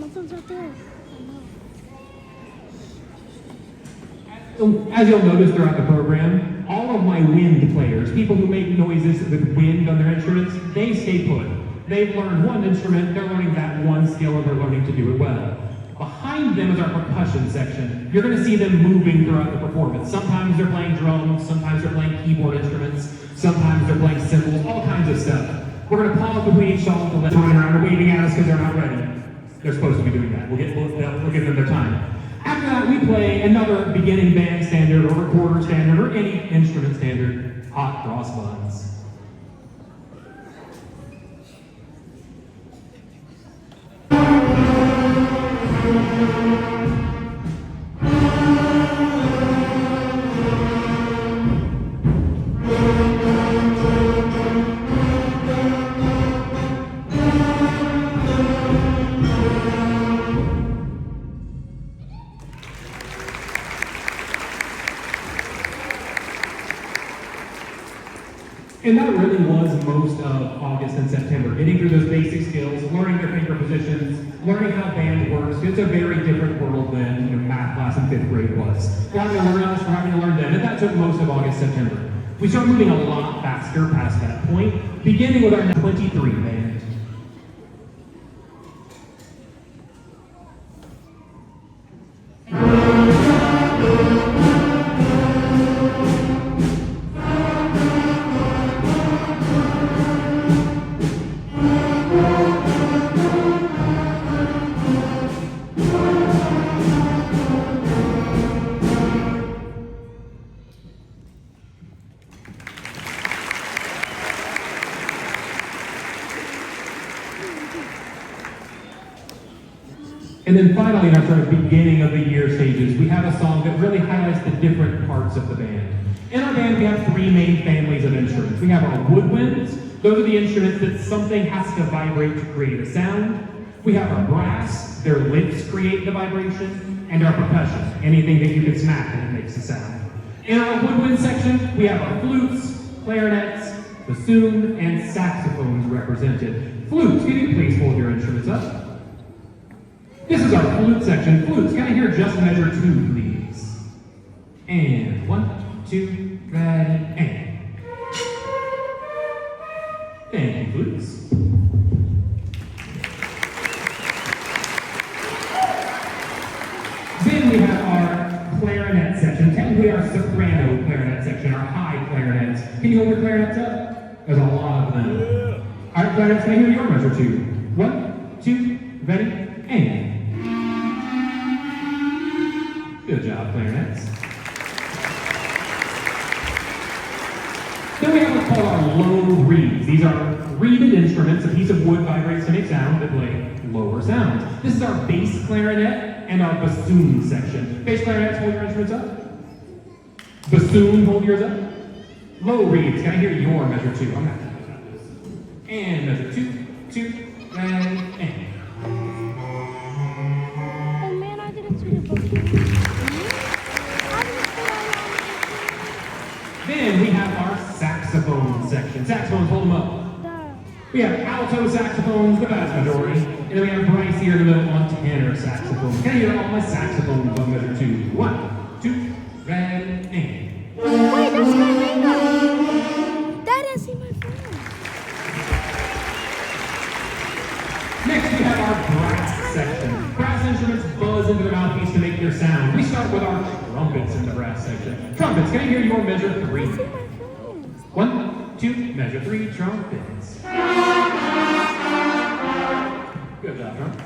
Something's right there. As you'll notice throughout the program, all of my wind players, people who make noises with wind on their instruments, they stay put. They've learned one instrument, they're learning that one skill, and they're learning to do it well. Behind them is our percussion section. You're going to see them moving throughout the performance. Sometimes they're playing drums, sometimes they're playing keyboard instruments, sometimes they're playing cymbals, all kinds of stuff. We're going to pause between each song to let them run around waving at us because they're not ready. They're supposed to be doing that. We'll give them their time. After that, we play another beginning band standard or recorder standard or any instrument standard, Hot Cross Buns. And that really was most of August and September, getting through those basic skills, learning their finger positions, learning how band works. It's a very different world than math class in 5th grade was. We're having to learn us, we're having to learn them, and that took most of August, September. We start moving a lot faster past that point, beginning with our 23 band. And then finally, in our sort of beginning of the year stages, we have a song that really highlights the different parts of the band. In our band, we have 3 main families of instruments. We have our woodwinds. Those are the instruments that something has to vibrate to create a sound. We have our brass. Their lips create the vibration. And our percussion, anything that you can smack and it makes a sound. In our woodwind section, we have our flutes, clarinets, bassoon, and saxophones represented. Flutes, can you please hold your instruments up? This is our flute section. Flutes, can I hear just measure 2, please? And 1, 2, ready, and. Thank you, flutes. Then we have our clarinet section. Technically our soprano clarinet section, our high clarinets. Can you hold your clarinets up? There's a lot of them. All right, clarinets, can I hear your measure 2? 1, 2, ready, and. Good job, clarinets. Then we have what's called our low reeds. These are reeded instruments. A piece of wood vibrates to make sound that play lower sounds. This is our bass clarinet and our bassoon section. Bass clarinets, hold your instruments up. Bassoon, hold yours up. Low reeds, can I hear your measure 2? I'm not going to do this. And measure 2, 2, and. Oh man, I didn't see the book. Then we have our saxophone section. Saxophones, hold them up. We have alto saxophones, the vast majority. And then we have Bryce here in the middle on tenor saxophones. Can I hear all my saxophones on measure 2? 1, 2, ready, and. Wait, that's my finger. That didn't see my finger. Next we have our brass section. Brass instruments buzz into the mouthpiece to make their sound. We start with our trumpets in the brass section. Trumpets, can I hear your measure 3? 1, 2, measure 3, trumpets. Good job, trumpets.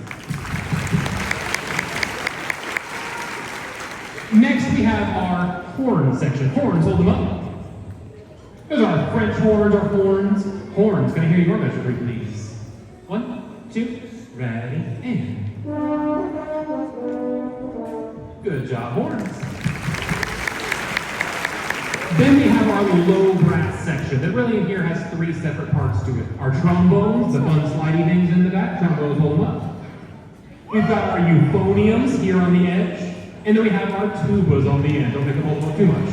Next we have our horn section. Horns, hold them up. Those are our French horns, our horns. Horns, can I hear your measure 3, please? 1, 2, ready, and. Good job, horns. Then we have our low brass section that really in here has 3 separate parts to it. Our trombones, the fun slidey things in the back, trombones hold them up. We've got our euphoniums here on the edge, and then we have our tubas on the end. Don't make them hold too much.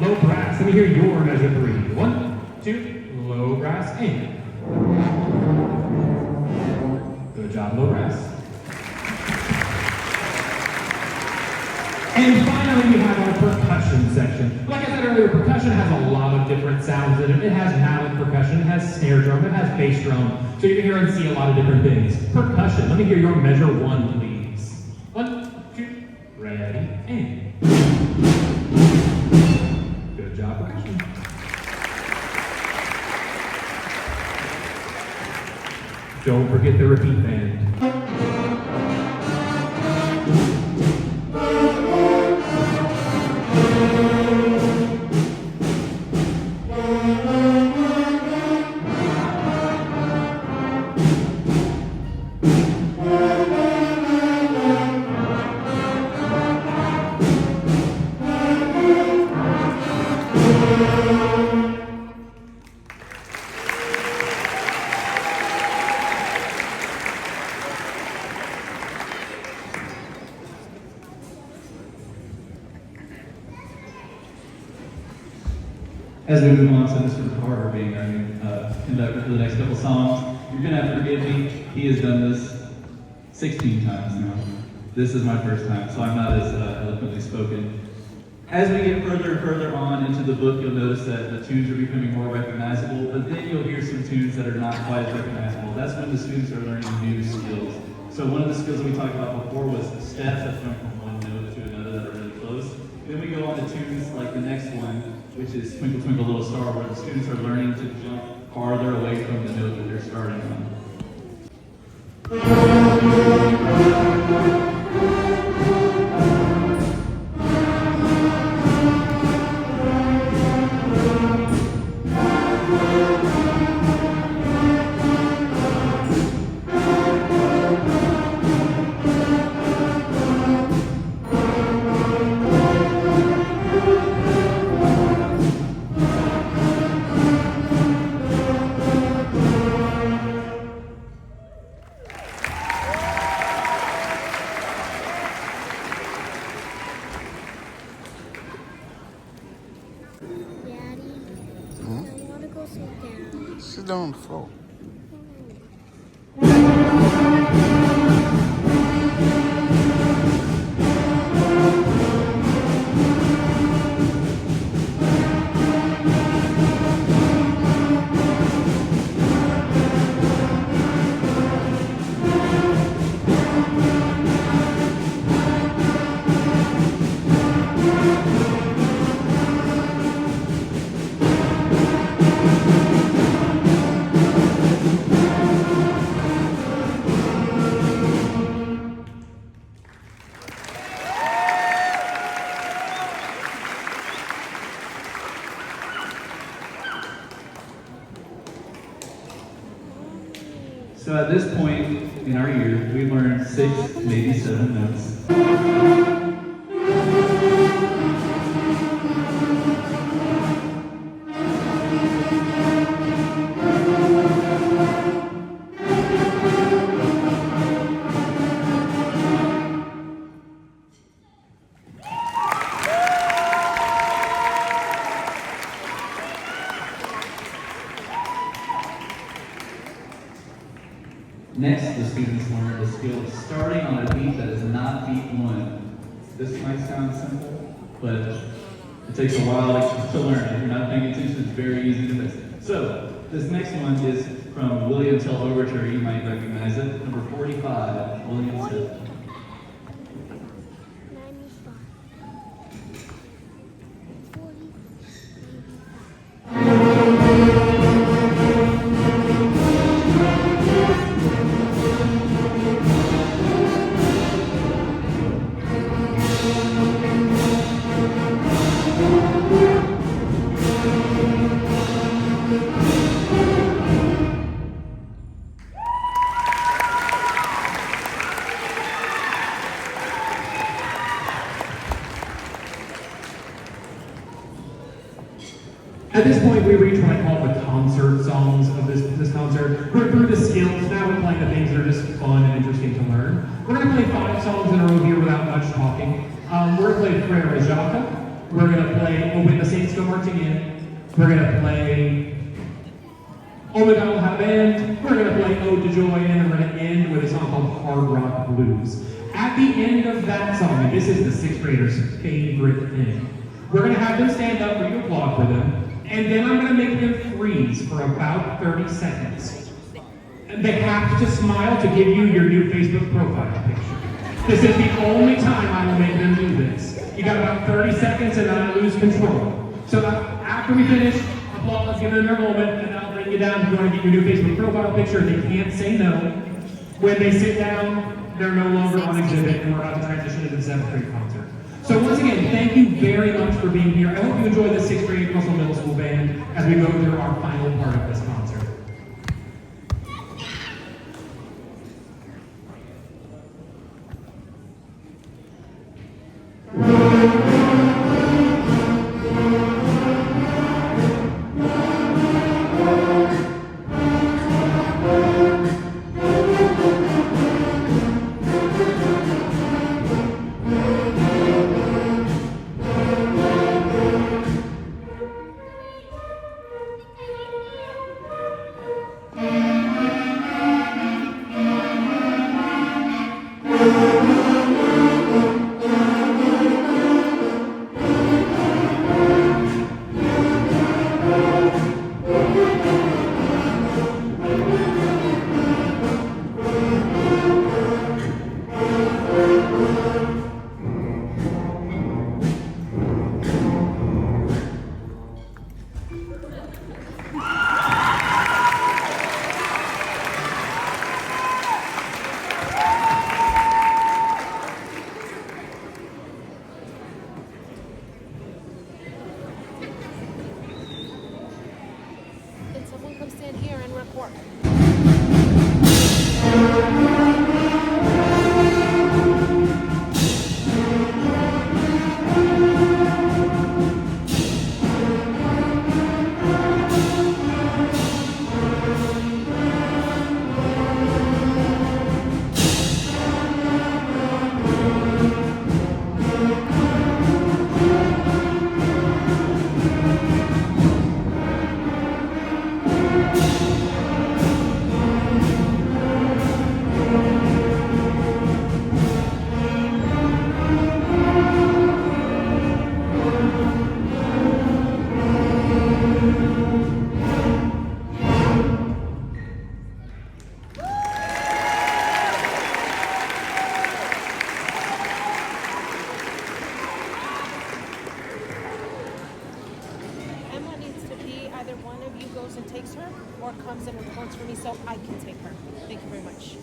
Low brass, let me hear your measure 3. 1, 2, low brass, and. Good job, low brass. sounds in it. It has mallet percussion, it has snare drum, it has bass drum. So you can hear and see a lot of different things. Percussion, let me hear your measure one, please. 1, 2, ready, and. Good job, percussion. Don't forget the repeat band. As we move on to Mr. Carter being our new conductor for the next couple songs, you're going to have to forgive me. He has done this 16 times now. This is my first time, so I'm not as eloquently spoken. As we get further and further on into the book, you'll notice that the tunes are becoming more recognizable, but then you'll hear some tunes that are not quite as recognizable. That's when the students are learning new skills. So one of the skills that we talked about before was the steps that jump from one note to another that are really close. Then we go on to tunes like the next one, which is Twinkle Twinkle Little Star, where the students are learning to jump farther away from the note that they're starting on. Daddy, I want to go sit down. Sit down on the floor. So at this point in our year, we've learned 6, maybe 7 notes. Next, the students learn the skill of starting on a beat that is not beat 1. This might sound simple, but it takes a while to learn. If you're not paying attention, it's very easy to miss. So, this next one is from William Tell Overture. You might recognize it. Number 45, William Tell. 95. 40. At this point, we reach what I call the concert songs of this concert. We're through the skills, now we're playing the things that are just fun and interesting to learn. We're going to play 5 songs in a row here without much talking. We're going to play Frere Jacques. We're going to play Oh When the Saints Go Marching In. We're going to play Oh My God, We'll Have a Band. We're going to play Ode to Joy, and we're going to end with a song called Hard Rock Blues. At the end of that song, and this is the 6th graders' favorite thing, we're going to have them stand up for you to applaud for them. And then I'm going to make them freeze for about 30 seconds. And they have to smile to give you your new Facebook profile picture. This is the only time I will make them do this. You got about 30 seconds and then I lose control. So after we finish, applause, give them their moment, and I'll bring you down if you want to get your new Facebook profile picture. They can't say no. When they sit down, they're no longer on exhibit, and we're about to transition into the 7th grade concert. So once again, thank you very much for being here. I hope you enjoy the 6th grade Russell Middle School Band as we go through our final part of this concert. Can someone come stand here and record? Emma needs to be either one of you goes and takes her or comes and records for me so I can take her. Thank you very much.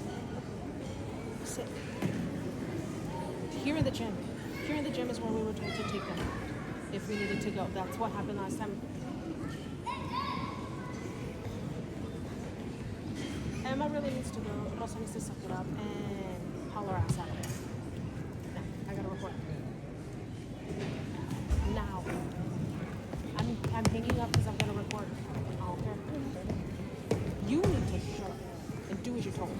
Sit. Here in the gym. Here in the gym is where we were told to take them if we needed to go. That's what happened last time. Emma really needs to go. Rosa needs to suck it up and haul her ass out of there. Now, I gotta report. Now. I'm hanging up because I'm gonna record. I don't care. You need to shut up and do as you're told.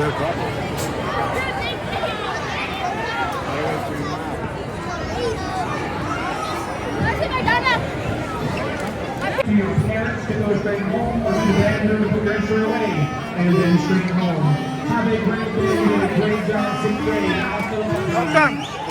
To your parents to go straight home, or to the band room to put your instrument away, and then straight home. Have a great day, you did a great job, 6th grade. Also, Welcome.